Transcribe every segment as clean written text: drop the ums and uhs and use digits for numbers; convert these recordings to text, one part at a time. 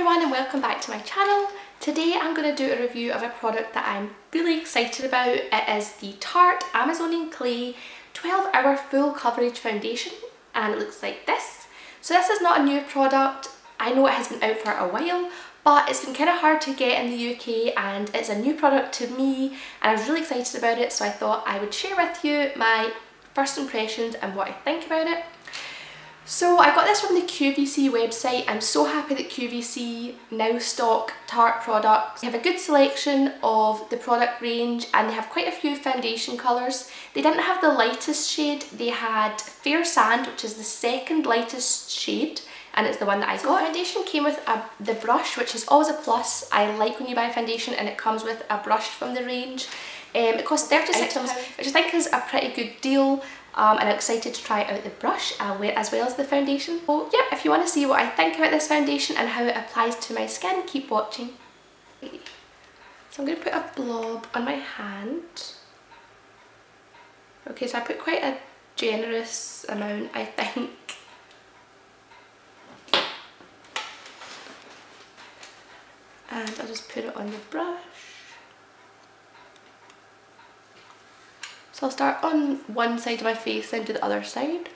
everyone and welcome back to my channel. Today I'm going to do a review of a product that I'm really excited about. It is the Tarte Amazonian Clay 12-Hour Full Coverage Foundation and it looks like this. So this is not a new product. I know it has been out for a while, but it's been kind of hard to get in the UK and it's a new product to me and I was really excited about it, so I thought I would share with you my first impressions and what I think about it. So I got this from the QVC website. I'm so happy that QVC now stock Tarte products. They have a good selection of the product range and they have quite a few foundation colours. They didn't have the lightest shade, they had Fair Sand, which is the second lightest shade, and it's the one that I got. The foundation came with the brush, which is always a plus. I like when you buy a foundation and it comes with a brush from the range. It costs £36, which I think is a pretty good deal. And I'm excited to try out the brush as well as the foundation. So yeah, if you want to see what I think about this foundation and how it applies to my skin, keep watching. So I'm going to put a blob on my hand. Okay, so I put quite a generous amount, I think. And I'll just put it on the brush. So I'll start on one side of my face, then do the other side.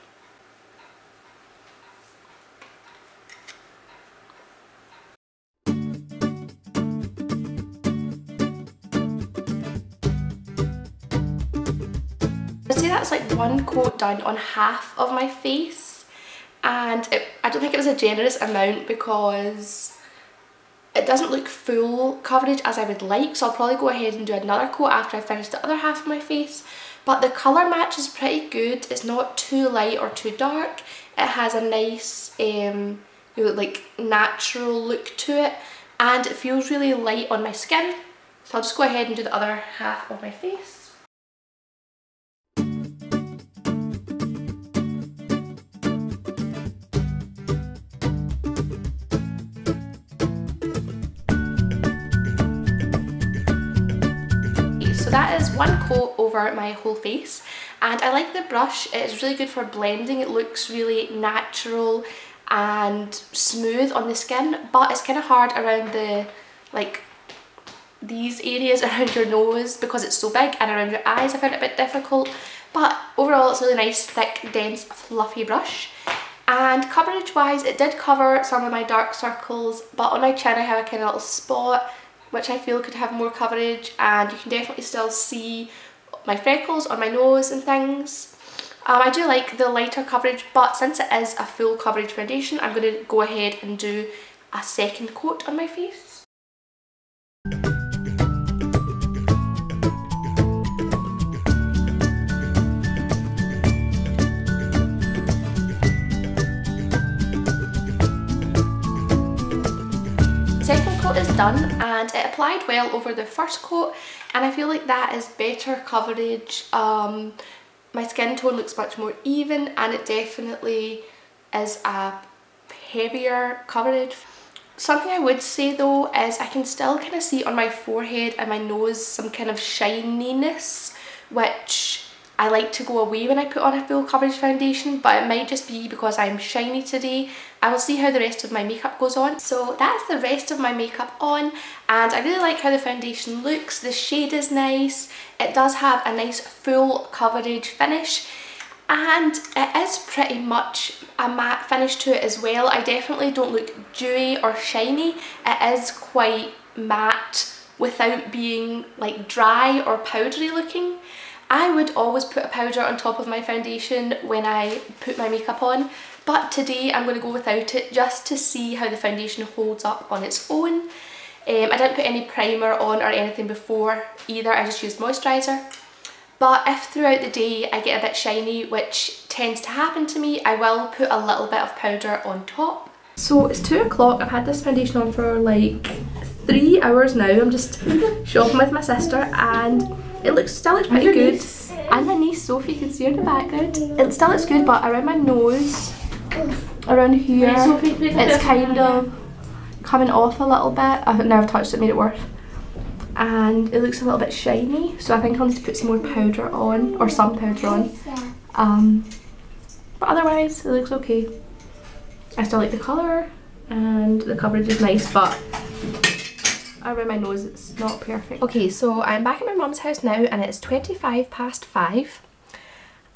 I'd say that's like one coat done on half of my face, and I don't think it was a generous amount because it doesn't look full coverage as I would like, so I'll probably go ahead and do another coat after I finish the other half of my face. But the colour match is pretty good. It's not too light or too dark. It has a nice, like natural look to it, and it feels really light on my skin. So I'll just go ahead and do the other half of my face. So that is one coat over my whole face, and I like the brush. It's really good for blending. It looks really natural and smooth on the skin, but it's kind of hard around the, like, these areas around your nose because it's so big, and around your eyes I found it a bit difficult. But overall it's a really nice, thick, dense, fluffy brush. And coverage wise, it did cover some of my dark circles, but on my chin I have a kind of little spot which I feel could have more coverage, and you can definitely still see my freckles on my nose and things. I do like the lighter coverage, but since it is a full coverage foundation, I'm going to go ahead and do a second coat on my face. Second coat is done and it applied well over the first coat, and I feel like that is better coverage. My skin tone looks much more even and it definitely is a heavier coverage. Something I would say though is I can still kind of see on my forehead and my nose some kind of shininess, which I like to go away when I put on a full coverage foundation, but it might just be because I'm shiny today. I will see how the rest of my makeup goes on. So that's the rest of my makeup on, and I really like how the foundation looks. The shade is nice. It does have a nice full coverage finish, and it is pretty much a matte finish to it as well. I definitely don't look dewy or shiny. It is quite matte without being like dry or powdery looking. I would always put a powder on top of my foundation when I put my makeup on, but today I'm going to go without it just to see how the foundation holds up on its own. I didn't put any primer on or anything before either, I just used moisturiser. But if throughout the day I get a bit shiny, which tends to happen to me, I will put a little bit of powder on top. So it's 2 o'clock, I've had this foundation on for like 3 hours now. I'm just shopping with my sister and it still looks pretty good. And my niece Sophie, you can see her in the background. It still looks good, but around my nose, around here, it's kind of coming off a little bit. Now I've touched it, made it worse. And it looks a little bit shiny, so I think I'll need to put some more powder on, or some powder on. But otherwise, it looks okay. I still like the colour. and the coverage is nice, but around my nose it's not perfect. Okay, so I'm back at my mum's house now and it's 5:25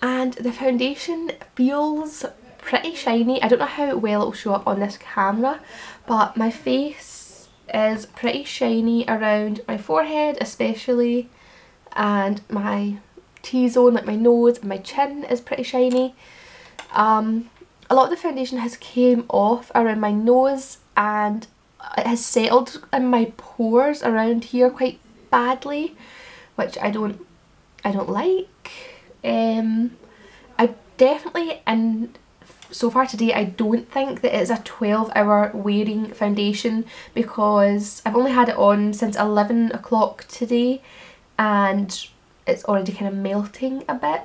and the foundation feels pretty shiny. I don't know how well it will show up on this camera, but my face is pretty shiny around my forehead especially, and my T-zone, like my nose and my chin is pretty shiny. A lot of the foundation has came off around my nose and it has settled in my pores around here quite badly, which I don't like. I definitely, and so far today, I don't think that it's a 12-hour wearing foundation because I've only had it on since 11 o'clock today and it's already kind of melting a bit.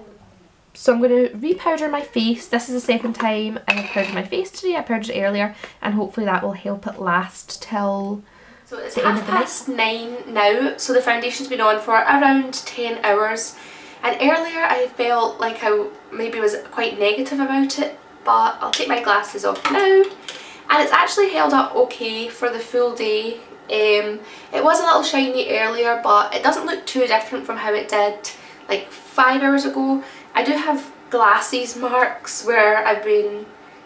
So I'm going to re-powder my face. This is the second time I have powdered my face today. I powdered it earlier and hopefully that will help it last till so it's 9:30 now, so the foundation's been on for around 10 hours. And earlier I felt like I maybe was quite negative about it, but I'll take my glasses off now. And it's actually held up okay for the full day. It was a little shiny earlier, but it doesn't look too different from how it did like 5 hours ago. I do have glasses marks where I've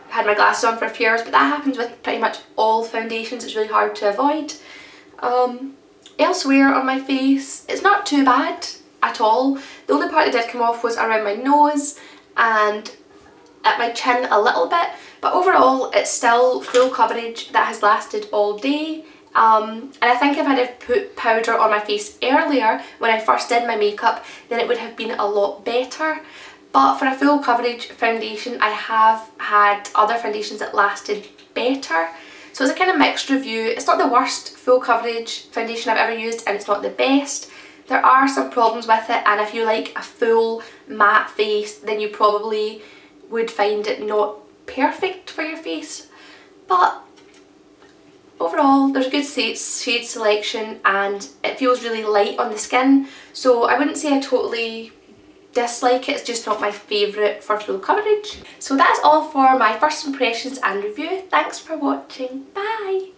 had my glasses on for a few hours, but that happens with pretty much all foundations. It's really hard to avoid. Elsewhere on my face, it's not too bad at all. The only part that did come off was around my nose and at my chin a little bit, but overall it's still full coverage that has lasted all day. And I think if I'd have put powder on my face earlier when I first did my makeup, then it would have been a lot better. But for a full coverage foundation, I have had other foundations that lasted better. So it's a kind of mixed review. It's not the worst full coverage foundation I've ever used and it's not the best. There are some problems with it, and if you like a full matte face, then you probably would find it not perfect for your face. But overall, there's a good shade selection and it feels really light on the skin, so I wouldn't say I totally dislike it, it's just not my favourite for full coverage. So that's all for my first impressions and review. Thanks for watching, bye!